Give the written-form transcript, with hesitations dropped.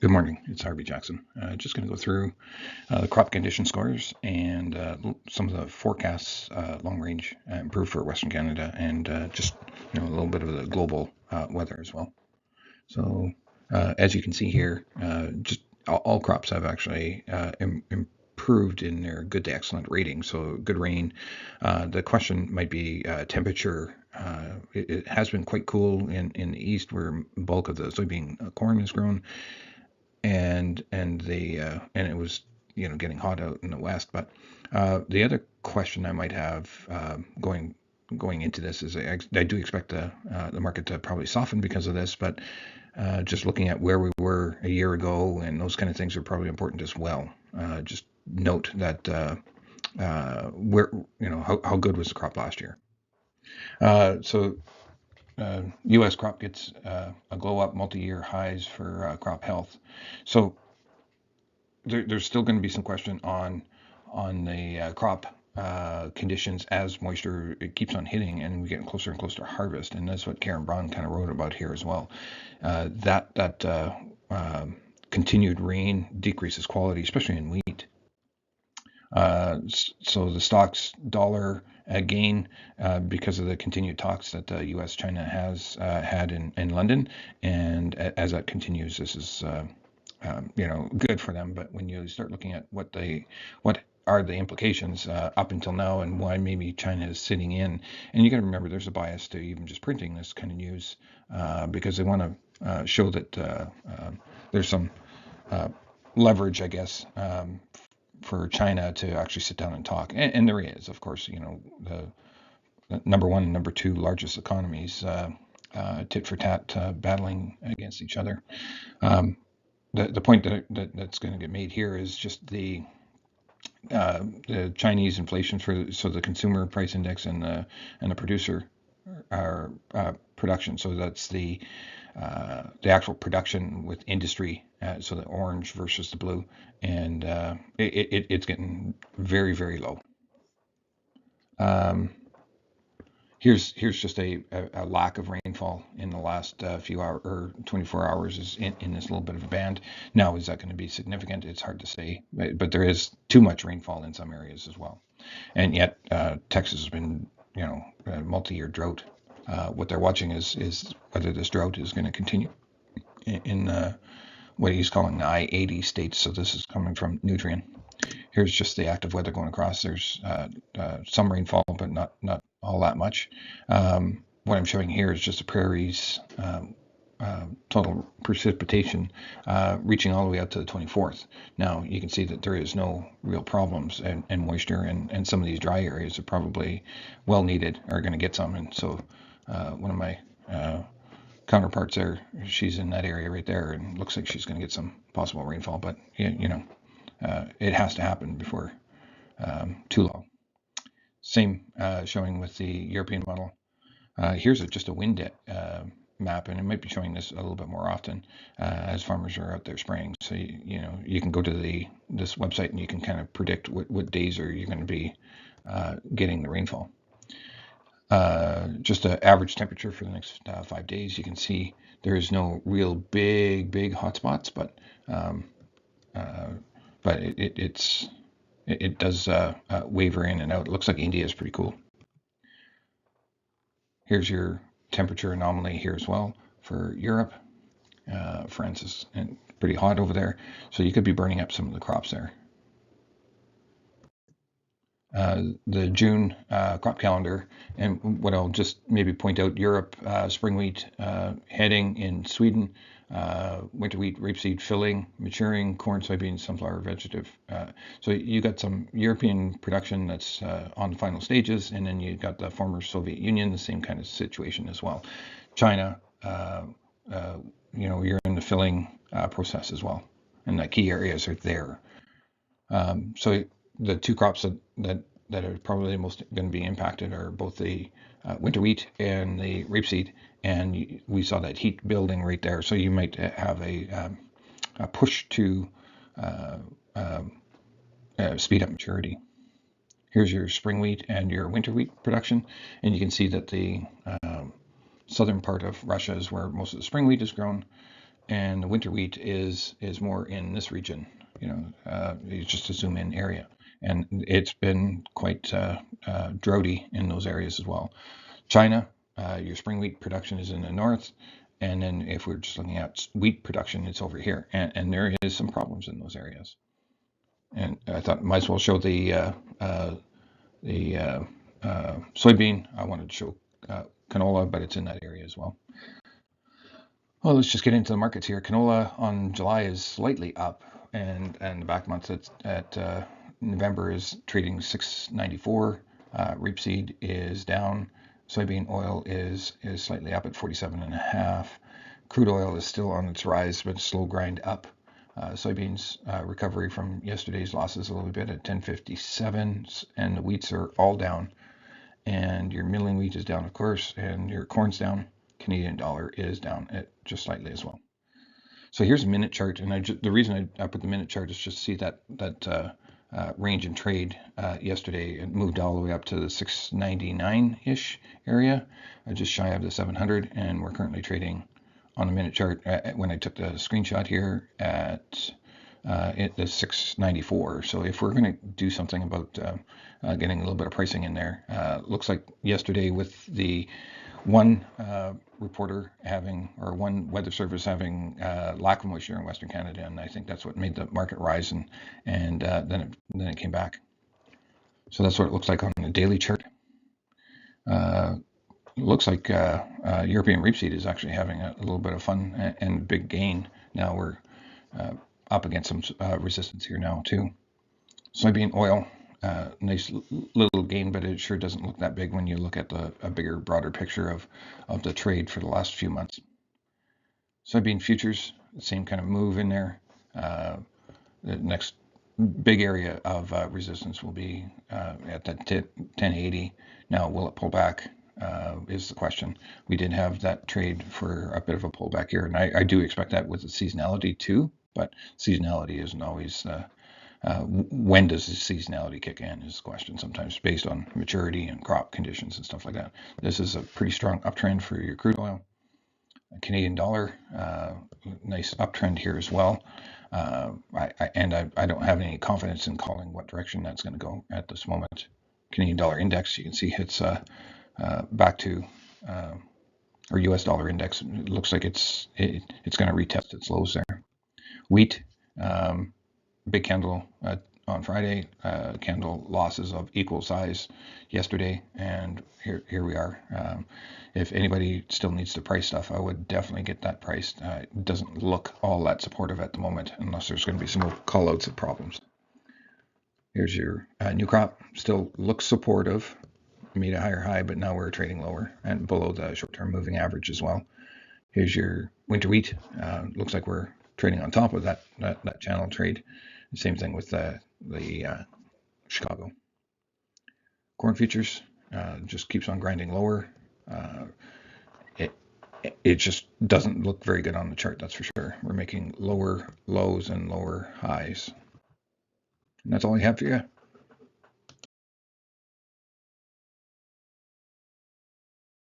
Good morning. It's Harvey Jackson. Just going to go through the crop condition scores and some of the forecasts, long range, improved for Western Canada, and just a little bit of the global weather as well. So as you can see here, just all crops have actually improved in their good to excellent rating. So good rain. The question might be temperature. It has been quite cool in the east, where bulk of the soybean corn is grown, and it was getting hot out in the west. But the other question I might have going into this is I do expect the market to probably soften because of this, but just looking at where we were a year ago and those kind of things are probably important as well. Just note that where how good was the crop last year. So U.S. crop gets a glow up, multi-year highs for crop health. So there's still going to be some question on the crop conditions as moisture it keeps on hitting, and we get closer and closer to harvest. And that's what Karen Braun kind of wrote about here as well. That continued rain decreases quality, especially in wheat. So the stock's dollar gain because of the continued talks that U.S. China has had in London, and as that continues, this is good for them. But when you start looking at what are the implications up until now, and why maybe China is sitting in, and you got to remember there's a bias to even just printing this kind of news because they want to show that there's some leverage, I guess, for China to actually sit down and talk. And there is, of course, the number one and number two largest economies tit for tat battling against each other. The point that's going to get made here is just the Chinese inflation so the consumer price index and the producer are production. So that's the actual production with industry. So the orange versus the blue, and it's getting very, very low. Here's just a lack of rainfall in the last few hours or 24 hours is in this little bit of a band. Now, is that going to be significant? It's hard to say, but there is too much rainfall in some areas as well. And yet, Texas has been, a multi-year drought. What they're watching is whether this drought is going to continue in what he's calling the I-80 states. So this is coming from Nutrien. Here's just the active weather going across. There's some rainfall, but not all that much. What I'm showing here is just the Prairies total precipitation reaching all the way out to the 24th. Now you can see that there is no real problems and moisture, and some of these dry areas are probably well needed, are going to get some. And so one of my counterparts there, she's in that area right there, and looks like she's going to get some possible rainfall. But it has to happen before too long. Same showing with the European model. Here's just a wind map, and it might be showing this a little bit more often as farmers are out there spraying. So you can go to this website and you can kind of predict what days are you going to be getting the rainfall. Just an average temperature for the next 5 days. You can see there is no real big hot spots, but it does waver in and out. It looks like India is pretty cool. Here's your temperature anomaly here as well for Europe. France is pretty hot over there, so you could be burning up some of the crops there. The June crop calendar, and what I'll just maybe point out, Europe, spring wheat heading in Sweden, winter wheat, rapeseed filling, maturing, corn, soybeans, sunflower, vegetative. So you got some European production that's on the final stages, and then you got the former Soviet Union, the same kind of situation as well. China, you're in the filling process as well, and the key areas are there. So the two crops that are probably most going to be impacted are both the winter wheat and the rapeseed, and we saw that heat building right there. So you might have a push to speed up maturity. Here's your spring wheat and your winter wheat production, and you can see that the southern part of Russia is where most of the spring wheat is grown. and the winter wheat is more in this region. It's just a zoom in area, and it's been quite droughty in those areas as well. China, your spring wheat production is in the north, and then if we're just looking at wheat production, it's over here, and there is some problems in those areas. And I thought might as well show the soybean. I wanted to show canola, but it's in that area as well. Well, let's just get into the markets here. Canola on July is slightly up, and the back month at November is trading 694. Rapeseed is down. Soybean oil is slightly up at 47.5. Crude oil is still on its rise, but slow grind up. Soybeans recovery from yesterday's losses a little bit at 1057, and the wheats are all down. And your milling wheat is down, of course, and your corn's down. Canadian dollar is down at just slightly as well. So here's a minute chart, and the reason I put the minute chart is just to see that range in trade yesterday. It moved all the way up to the 699-ish area, just shy of the 700, and we're currently trading on the minute chart when I took the screenshot here at the 694. So if we're going to do something about getting a little bit of pricing in there, looks like yesterday with the one reporter having, or one weather service having lack of moisture in Western Canada, and I think that's what made the market rise, and then it came back. So that's what it looks like on the daily chart. Looks like European rapeseed is actually having a little bit of fun and big gain. Now we're up against some resistance here now too. Soybean oil, nice little gain, but it sure doesn't look that big when you look at a bigger, broader picture of the trade for the last few months. Soybean futures, same kind of move in there. The next big area of resistance will be at that 1080. Now, will it pull back? Is the question. We did have that trade for a bit of a pullback here, and I do expect that with the seasonality too, but seasonality isn't always when does the seasonality kick in is the question, sometimes based on maturity and crop conditions and stuff like that. This is a pretty strong uptrend for your crude oil. Canadian dollar, nice uptrend here as well. I don't have any confidence in calling what direction that's going to go at this moment. Canadian dollar index, you can see it's back to, or US dollar index. It looks like it's going to retest its lows there. Wheat, big candle on Friday, candle losses of equal size yesterday, and here we are. If anybody still needs to price stuff, I would definitely get that priced. It doesn't look all that supportive at the moment, unless there's going to be some more call-outs of problems. Here's your new crop. Still looks supportive. Made a higher high, but now we're trading lower and below the short-term moving average as well. Here's your winter wheat. Looks like we're trading on top of that channel trade. Same thing with the Chicago. Corn futures just keeps on grinding lower. It just doesn't look very good on the chart, that's for sure. We're making lower lows and lower highs. And that's all I have for you.